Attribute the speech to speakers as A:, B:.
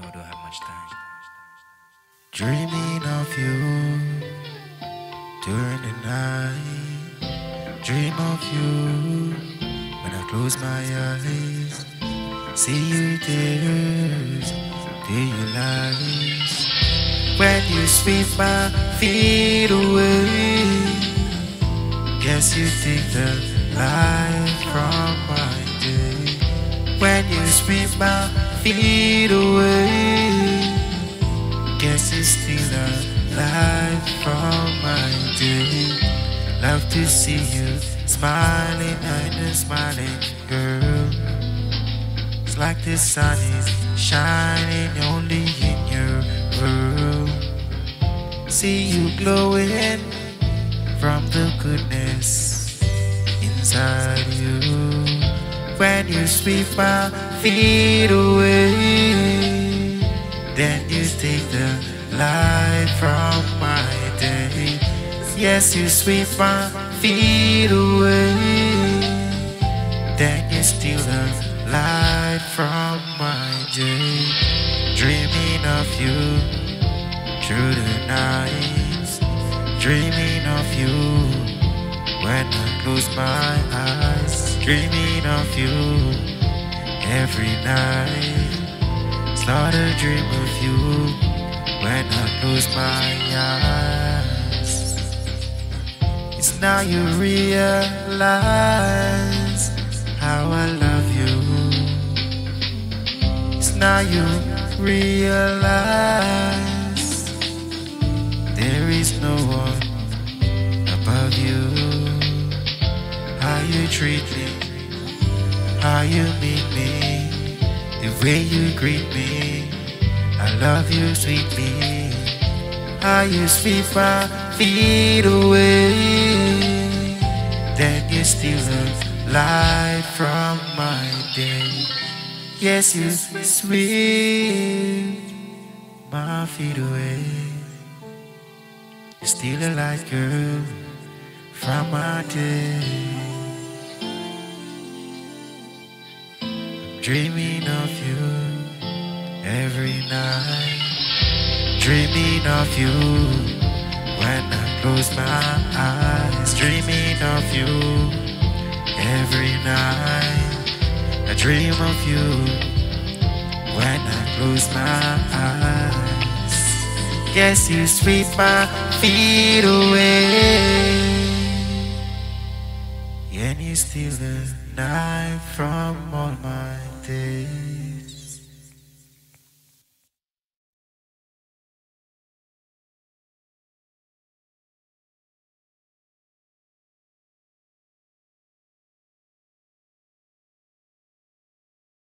A: No, I don't have much time.
B: Dreaming of you during the night. Dream of you when I close my eyes. See you there, do you lies? When you sweep my feet away, guess you take the life from my day. When you sweep my feet away, guess you steal the life from my day. Love to see you smiling and a smiling girl. It's like the sun is shining only in your world. See you glowing from the goodness inside you. When you sweep my feet away, then you take the light from my day. Yes, you sweep my feet away, then you steal the light from my day. Dreaming of you through the nights, dreaming of you when I close my eyes, dreaming of you every night. Start a dream of you when I close my eyes. It's now you realize how I love you. It's now you realize there is no one above you. How you treat me, how you meet me, the way you greet me, I love you sweetly. How you sweep my feet away, then you steal the light from my day. Yes, you sweep my feet away, you steal the light, girl, from my day. Dreaming of you every night, dreaming of you when I close my eyes, dreaming of you every night. I dream of you when I close my eyes. Guess you sweep my feet away, and you steal the night from all my days.